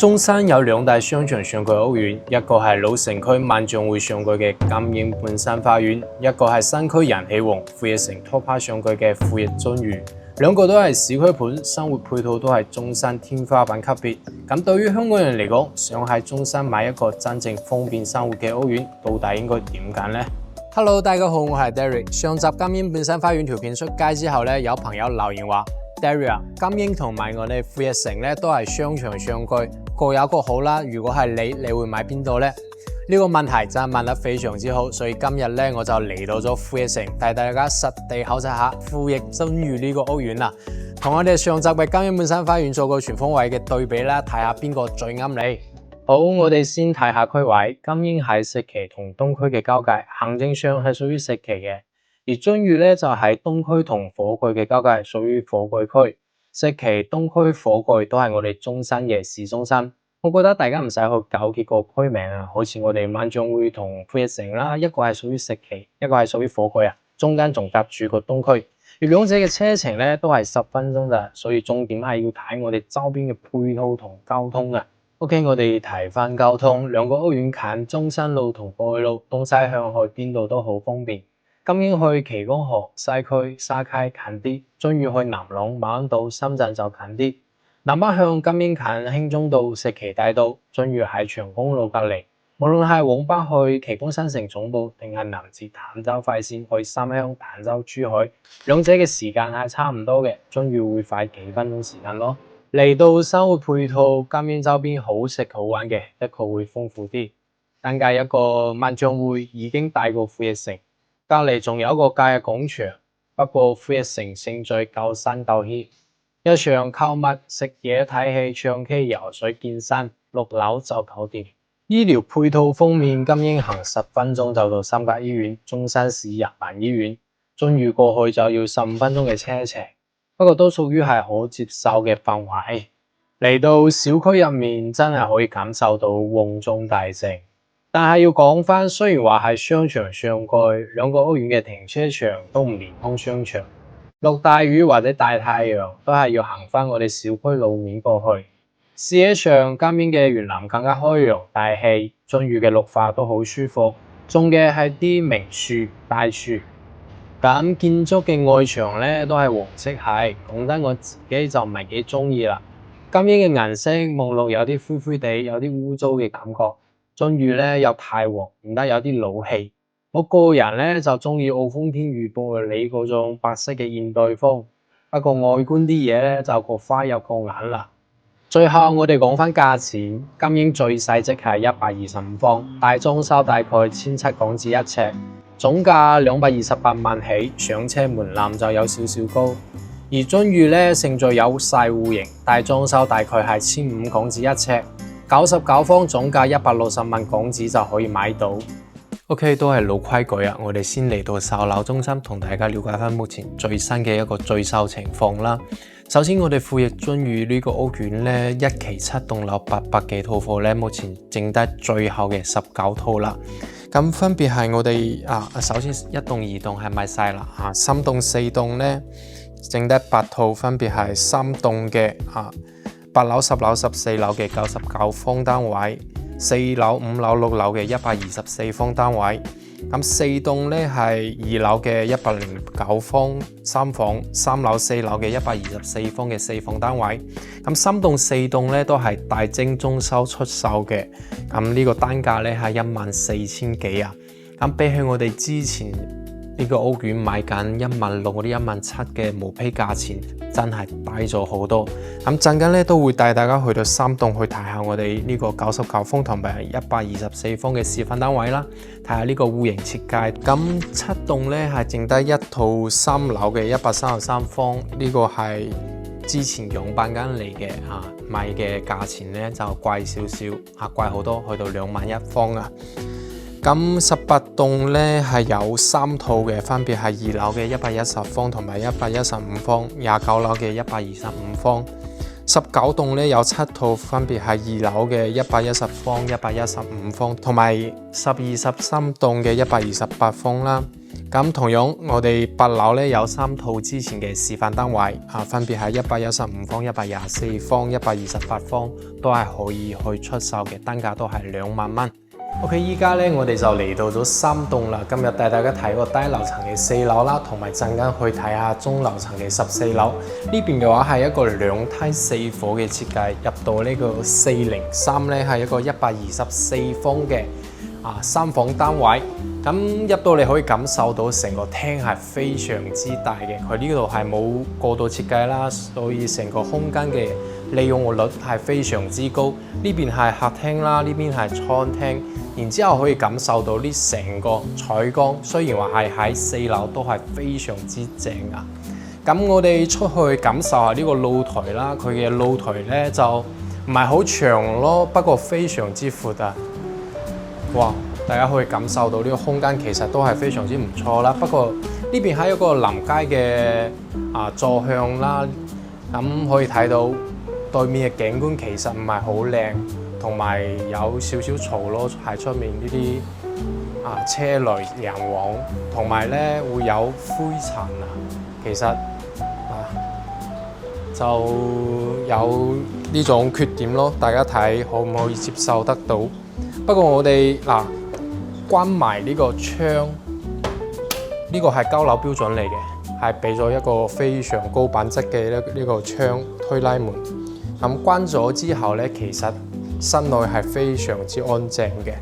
中山有兩大商場上蓋屋苑，一個係老城區萬象匯上蓋嘅金英半山花園，一個係新區人氣王富逸城 Top Park 上蓋嘅富逸鱒魚。兩個都係市區盤，生活配套都係中山天花板級別。咁對於香港人嚟講，想喺中山買一個真正方便生活嘅屋苑，到底應該點揀呢？ Hello， 大家好，我係 Derek。上集金英半山花園條片出街之後咧，有朋友留言話 Derek 啊，金英同埋我哋富逸城咧都係商場上蓋，各有各好啦。如果係你會買邊度呢？呢個問題真係問得非常之好，所以今日咧我就嚟到咗富逸城，帶大家實地考察下富逸鱒魚呢個屋苑啦，同我哋上集嘅金英半山花園做個全方位嘅對比啦，睇下邊個最啱你。好，我哋先睇下區位。金英喺石岐同東區嘅交界，行政上係屬於石岐嘅；而鱒魚咧就喺東區同火炬嘅交界，屬於火炬區。石岐、東區、火炬都係我哋中山嘅市中心。我覺得大家唔使去糾結個區名啊，好似我哋萬象匯同富逸城啦，一個係屬於石岐，一個係屬於火炬啊，中間仲夾住個東區。而兩者嘅車程咧都係10分鐘咋，所以重點係要睇我哋周邊嘅配套同交通啊。OK， 我哋提翻交通，兩個屋苑近中山路同過去路，東西向去邊度都好方便。金英去祈光河、西區、沙溪近啲，鱒魚去南朗、馬鞍島、深圳就近啲。南北向金英近興中道、石岐大道，鱒魚喺長公路隔離。無論係往北去祈光新城總部，定係南至坦洲快線去三鄉、坦洲、珠海，兩者嘅時間係差唔多嘅，鱒魚會快幾分鐘時間咯。嚟到生活配套，金英周邊好食好玩嘅，的確會豐富啲。單計一個萬象匯已經大過富逸城，隔離仲有一個假日廣場。不過富逸城勝在夠新夠 hit， 日常購物、食嘢、睇戲、唱 K、游水、健身，6樓就搞掂。醫療配套方面，金英行10分鐘就到三甲醫院、中山市人民醫院，鱒魚過去就要15分鐘嘅車程。不過都屬於係可接受嘅範圍。嚟到小區入面，真係可以感受到旺中帶靜。但係要講翻，雖然話係商場上蓋，兩個屋苑嘅停車場都唔連通商場。落大雨或者大太陽，都係要行翻我哋小區路面過去。視野上，金英嘅園林更加開揚大氣，鱒魚嘅綠化都好舒服，種嘅係啲名樹大樹。咁建築嘅外牆咧都係黃色系，講真我自己就唔係幾中意啦。金英嘅顏色望落有啲灰灰地，有啲污糟嘅感覺。鱒魚咧又太黃，唔得有啲老氣。我個人咧就中意澳豐天馭玻璃嗰種白色嘅現代風，不過外觀啲嘢咧就各花入各眼啦。最後我哋講翻價錢，金英最細即係125方，大裝修大概1700港紙一尺。總價228萬起，上車門檻就有少少高。而鱒魚咧勝在有細戶型，大裝修大概係1500港紙一尺，99方總價160萬港紙就可以買到。OK， 都係老規矩啊，我哋先嚟到售樓中心，同大家了解翻目前最新嘅一個最售情況啦。首先，我哋富逸鱒魚呢個屋苑咧，一期7棟樓800幾套貨咧，目前剩得最後嘅19套啦。咁分別係我哋首先1棟2棟係賣晒啦，3棟4棟咧剩得8套，分別係3棟嘅8樓、10樓、14樓嘅99方單位，4樓、5樓、6樓嘅124方單位。咁4棟咧係2樓嘅109方3房，3樓、4樓嘅124方嘅4房單位。咁3棟4棟咧都係大精裝修出售嘅。咁呢個單價咧係14000幾啊。咁比起我哋之前呢個屋苑買緊16000嗰啲17000嘅毛坯價錢，真係低咗好多。咁陣間咧都會帶大家去到3棟去睇下我哋呢個99方同埋124方嘅示範單位啦，睇下呢個戶型設計。咁7棟咧係剩低一套3樓嘅133方，呢個係之前樣板間嚟嘅賣嘅價錢咧就貴少少貴好多，去到2萬1方啊。咁18棟咧係有3套嘅，分別係2樓嘅110方同埋115方，29樓嘅125方19棟咧有7套，分別係2樓嘅110方、115方，同埋23棟嘅128方啦。咁同樣我哋8樓咧有3套之前嘅示範單位，分別係115方、124方、128方，都係可以去出售嘅，單價都係2萬蚊。OK， 依家咧我哋就嚟到咗3棟啦。今日帶大家睇個低樓層嘅4樓啦，同埋陣間去睇下中樓層嘅14樓。呢邊嘅話係一個2梯4伙嘅設計，入到呢個403咧係一個124方嘅3房單位。咁入到你可以感受到成個廳係非常之大嘅，佢呢度係冇過度設計啦，所以成個空間嘅利用率係非常之高。呢邊係客廳啦，呢邊係餐廳，然之後可以感受到呢成個採光，雖然話係喺4樓都係非常之正啊。咁我哋出去感受下呢個露台啦，佢嘅露台咧就唔係好長咯，不過非常之闊啊！哇！大家可以感受到呢個空間其實都係非常之唔錯啦。不過呢邊係一個臨街嘅座向啦，咁可以睇到對面嘅景觀其實唔係好靚，同埋有少少嘈咯，喺出面呢啲車來人往，同埋咧會有灰塵啊。其實就有呢種缺點咯，大家睇可唔可以接受得到？不過我哋關埋呢個窗，呢個係交樓標準嚟嘅，係俾咗一個非常高品質嘅呢個窗推拉門。咁關咗之後呢，其實室內係非常之安靜嘅。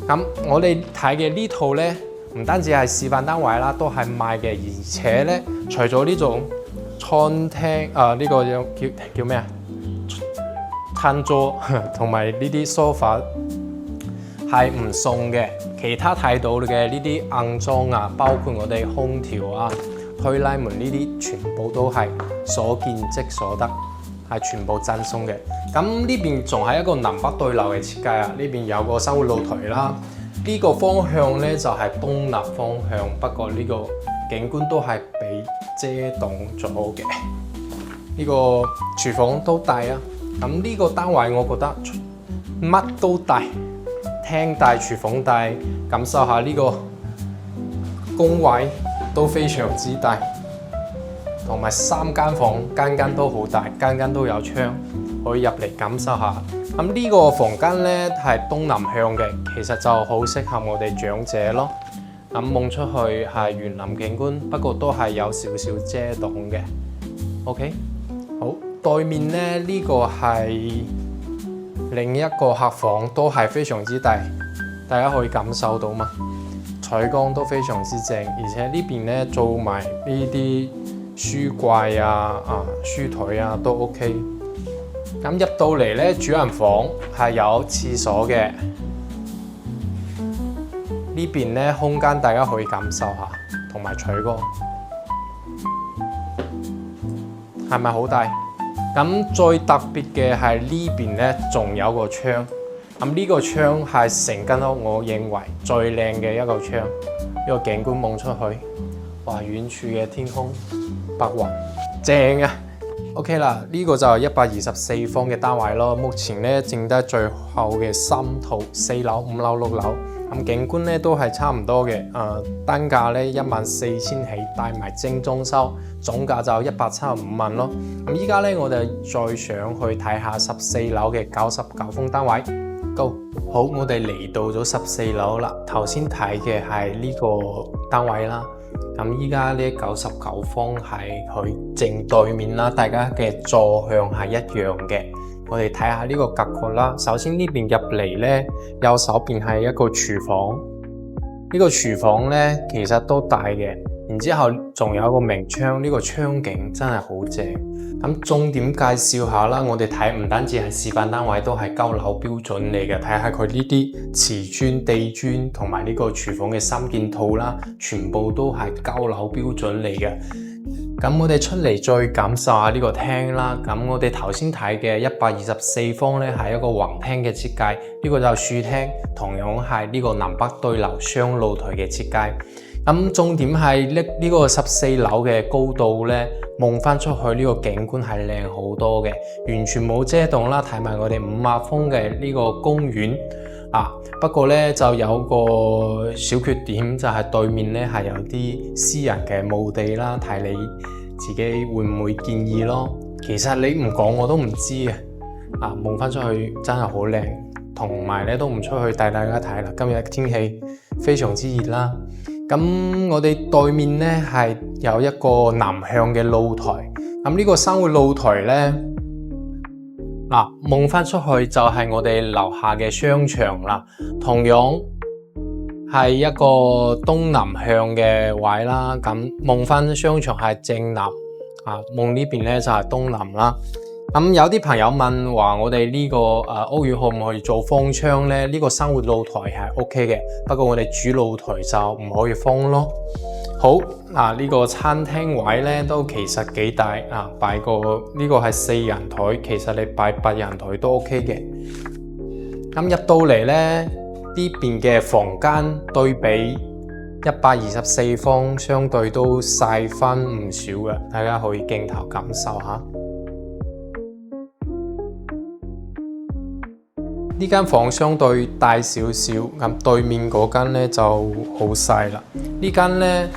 咁我哋睇嘅呢套呢，唔單止係示範單位啦，都係賣嘅，而且呢，除咗呢種餐廳呢個叫咩啊？餐桌同埋呢啲 sofa 係唔送嘅。其他睇到嘅呢啲硬裝包括我哋空調推拉門呢啲，全部都係所見即所得，係全部贈送嘅。咁呢邊仲係一個南北對流嘅設計呢邊有個生活露台啦。呢個方向呢就係東南方向，不過呢個景觀都係被遮擋咗嘅。呢個廚房都大咁呢個單位我覺得乜都大。廳大、廚房大，感受下呢個工位都非常之大，同埋3間房間間都好大，間間都有窗，可以入嚟感受下。咁呢個房間呢係東南向嘅，其實就好適合我哋長者咯。咁望出去係園林景觀，不過都係有少少遮擋嘅。OK， 好，對面呢呢個係另一個客房，都係非常之大，大家可以感受到嘛，採光都非常之正，而且呢邊咧做埋呢啲書櫃書台都 OK。咁入到嚟咧，主人房係有廁所嘅，呢邊咧空間大家可以感受下，同埋採光係咪好大？咁最特別嘅係呢邊咧，仲有個窗。咁呢個窗係成間屋我認為最靚嘅一個窗，呢個景觀望出去，哇！遠處嘅天空、白雲，正啊 ！OK 啦，呢個就係124方嘅單位咯。目前咧剩得最後嘅3套，4樓、5樓、6樓。咁景觀咧都係差唔多嘅，單價咧14000起，帶埋精裝修，總價就175萬咯。咁依家咧我哋再上去睇下14樓嘅99方單位。Go， 好，我哋嚟到咗14樓啦。頭先睇嘅係呢個單位啦，咁依家呢99方係佢正對面啦，大家嘅坐向係一樣嘅。我哋睇下呢個格局啦。首先呢邊入嚟呢，右手邊係一個廚房，呢個廚房呢其實都大嘅，然之後仲有一個明窗，呢個窗景真係好正。咁重點介紹下啦，我哋睇唔單止係示範單位，都係交樓標準嚟嘅。睇下佢呢啲瓷磚、地磚同埋呢個廚房嘅3件套啦，全部都係交樓標準嚟嘅。咁我哋出嚟再感受下呢個廳啦。咁我哋頭先睇嘅124方咧係一個橫廳嘅設計，呢個就係豎廳，同樣係呢個南北對流雙露台嘅設計。咁重點係呢個14樓嘅高度咧，望翻出去呢個景觀係靚好多嘅，完全冇遮擋啦，睇埋我哋50峰嘅呢個公園啊。不過咧就有個小缺點，就係對面咧係有啲私人嘅墓地啦，睇你自己會唔會建議咯。其實你唔講我都唔知嘅，啊望翻出去真係好靚，同埋咧都唔出去帶大家睇啦。今日天氣非常之熱啦。咁我哋對面咧係有一個南向嘅露台，咁呢個生活露台咧，望翻出去就係我哋樓下嘅商場啦。同樣係一個東南向嘅位啦，咁望翻商場係正南，望呢邊咧就係東南啦。咁有啲朋友問話我哋呢個屋苑可唔可以做方窗咧？呢個生活露台係 OK 嘅，不過我哋主露台就唔可以封咯。好，呢個餐廳位咧都其實幾大啊，擺個呢個係4人台，其實你擺8人台都 OK 嘅。咁入到嚟咧，呢邊嘅房間對比124方，相對都細翻唔少嘅，大家可以鏡頭感受下。呢間房相對大少少，咁對面嗰間咧就好細啦。呢間咧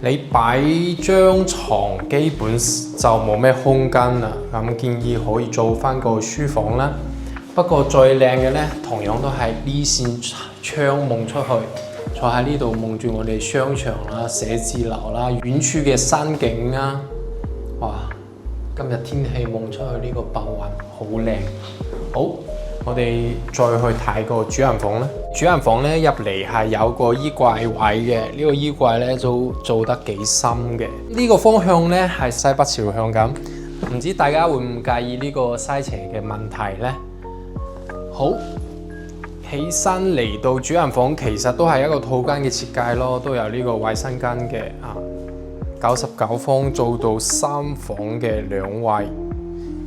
你擺張床基本就冇咩空間啦，咁建議可以做翻個書房啦。不過最靚嘅咧，同樣都係呢扇窗望出去，坐喺呢度望住我哋商場啦、寫字樓啦、遠處嘅山景啊，哇！今日天氣望出去呢個白雲好靚，好。我哋再去睇個主人房啦。主人房咧入嚟係有個衣櫃位嘅，呢個衣櫃咧都做得幾深嘅。呢個方向咧係西北朝向咁，唔知大家會唔介意呢個西斜嘅問題咧？好，起身嚟到主人房，其實都係一個套間嘅設計咯，都有呢個衛生間嘅99方做到3房嘅2衛。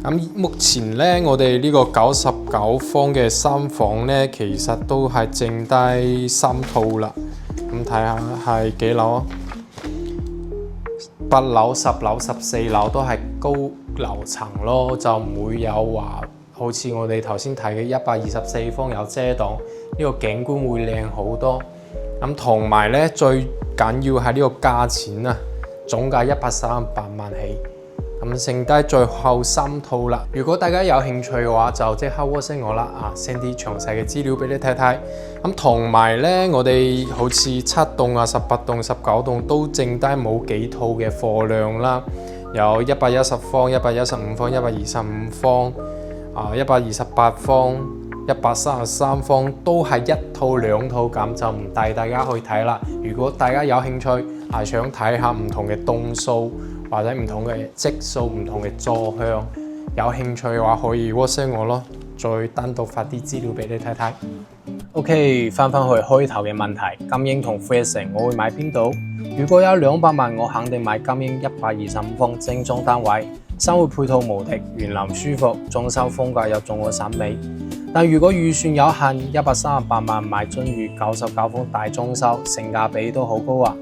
咁目前咧，我哋呢個99方嘅3房咧，其實都係剩低3套啦。咁睇下係幾樓啊？8樓、10樓、14樓都係高樓層咯，就唔會有話好似我哋頭先睇嘅124方有遮擋，呢個景觀會靚好多。咁同埋咧，最緊要係呢個價錢啊，總價138萬起。咁剩低最後3套啦。如果大家有興趣嘅話，就即刻 WhatsApp 我啦，send 啲詳細嘅資料俾你睇睇。咁同埋咧，我哋好似7棟18棟、19棟都剩低冇幾套嘅貨量啦。有110方、115方、125方、128方、133方，都係1套2套咁，就唔帶大家去睇啦。如果大家有興趣想睇下唔同嘅棟數，或者唔同嘅積數、唔同嘅座向，有興趣嘅話可以 WhatsApp 我咯，再單獨發啲資料俾你睇睇。OK， 翻去開頭嘅問題，金英同富逸城我會買邊度？如果有200萬，我肯定買金英125方精裝單位，生活配套無敵，園林舒服，裝修風格又中我審美。但如果預算有限，138萬買津御99方大裝修，性價比都好高啊！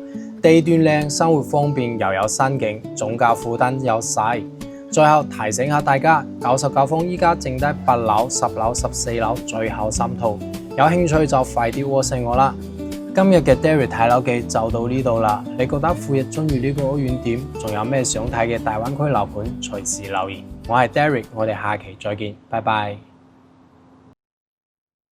地段靚，生活方便，又有山景，總價負擔又細。最後提醒下大家，99方依家剩低8樓、10樓、14樓，最後3套，有興趣就快啲 WhatsApp 我啦。今日嘅 Derek 睇樓記就到呢度啦。你覺得富逸津御呢個屋苑點？仲有咩想睇嘅大灣區樓盤？隨時留言。我係 Derek，我哋下期再見，拜拜。